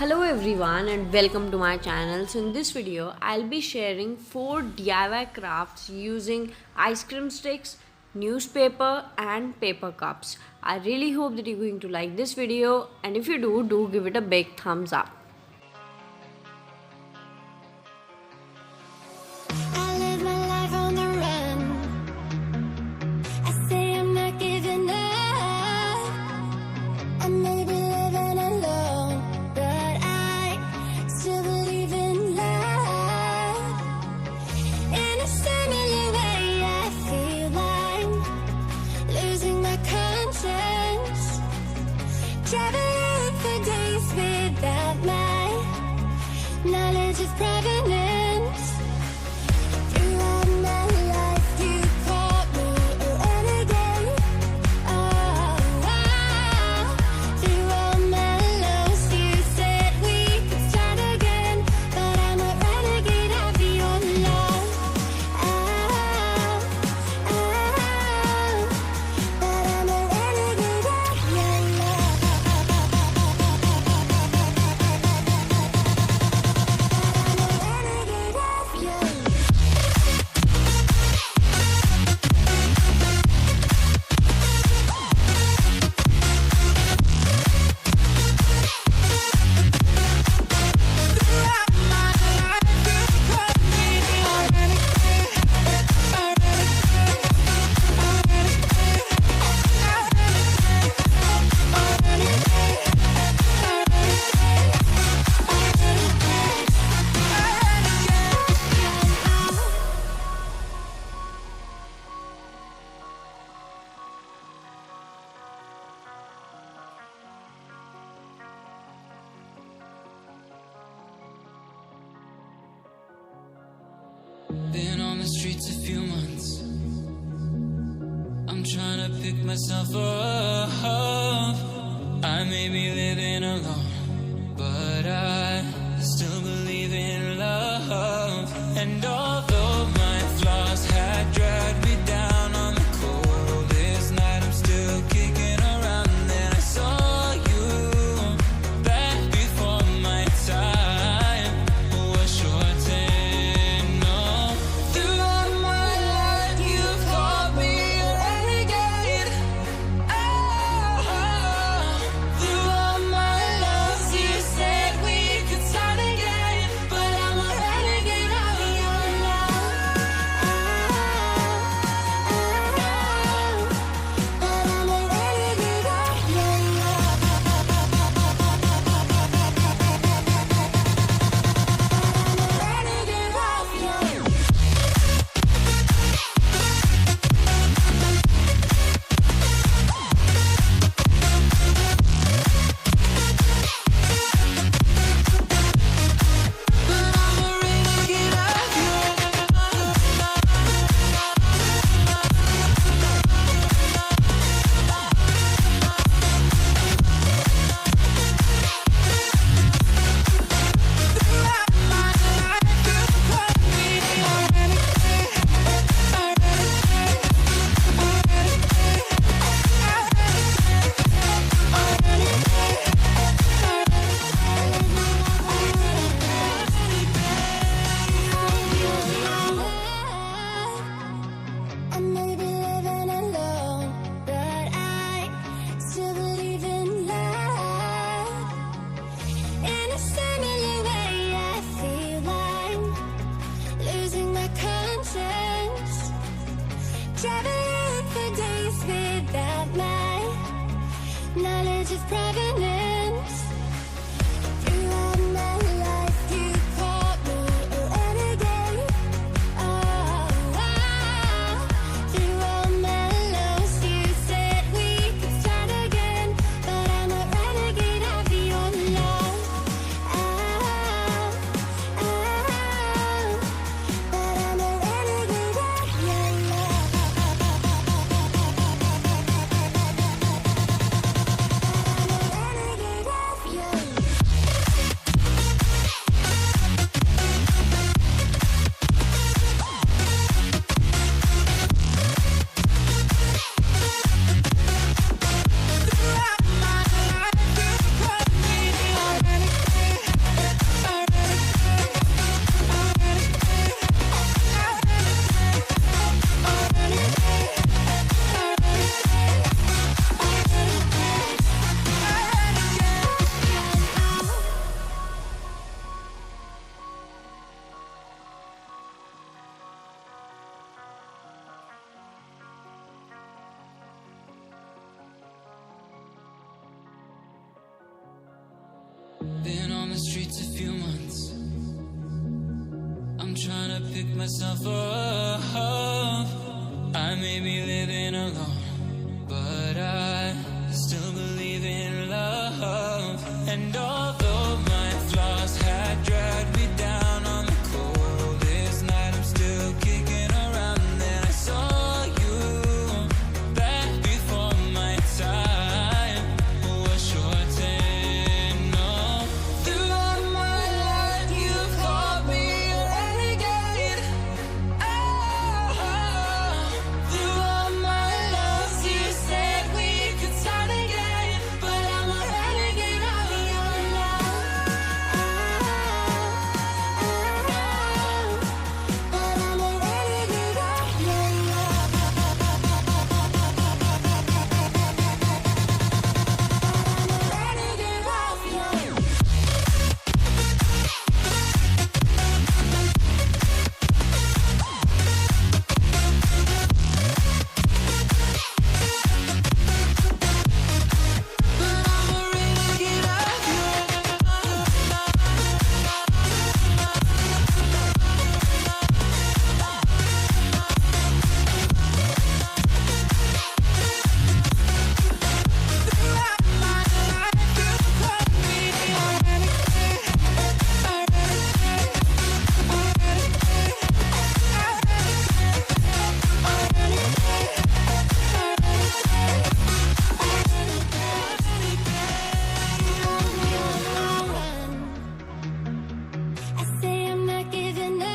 Hello everyone and welcome to my channel. So in this video I'll be sharing 4 DIY crafts using ice cream sticks, newspaper and paper cups. I really hope that you're going to like this video, and if you do give it a big thumbs up. Traveling for days without my knowledge of provenance. Throughout my life, you called me a renegade. Oh, wow. Through all my lows, you said we could start again, but I'm a renegade of your love. Oh, but I'm a renegade of your love. Been on the streets a few months. I'm trying to pick myself up. I may be living alone, but I still believe in love. And although my flaws had dragged me down on the coldest night, I'm still kicking around. Then I saw you back before my time was shortened. No, throughout my life you've called me a renegade. Oh, throughout my loves you said we could start again, but I'm a renegade of your love. But I'm a renegade of your love. Renegade of your love. But I'm a renegade of your I may be living alone, but I still believe in love. In a similar way, I feel I'm losing my conscience. Traveling for days without my knowledge of provenance. Throughout my life, you called me a renegade. Oh, wow. Through all my lows, you said we could start again, but I'm a renegade of your love. But I'm a renegade of your love. But I'm a Been on the streets a few months. I'm trying to pick myself up. I may be living alone, but I still believe in love. And although my flaws had dragged me down on the coldest night, I'm still kicking around. Then I saw you back before my time was shortened. No, throughout my life you called me a renegade. Throughout my loves you said we could start again, but I'm a renegade of your love. But I'm a renegade of your love. Renegade of your love. But I'm a renegade of your I say I'm not giving up.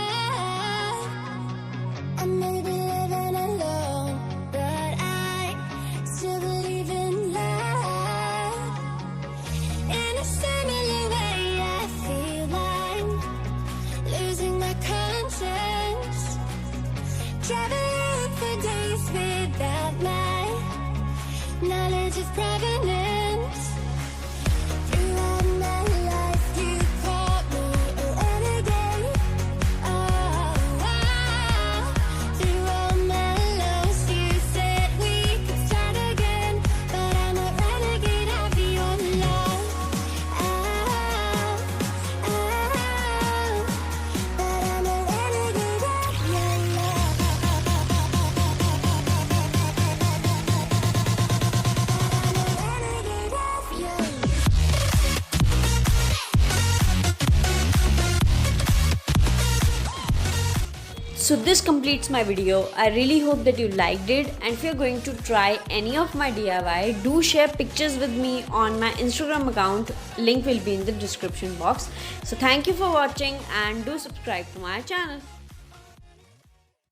I may be living alone, but I still believe in love. In a similar way, I feel I'm losing my conscience. Traveling for days without my knowledge of provenance. Throughout my life, you called me a renegade. Through all my lows, you said we could start again, but I'm a renegade of your love. But I'm a renegade of your love. Renegade of your love. So this completes my video. I really hope that you liked it, and if you're going to try any of my DIY, do share pictures with me on my Instagram account. Link will be in the description box. So thank you for watching and do subscribe to my channel.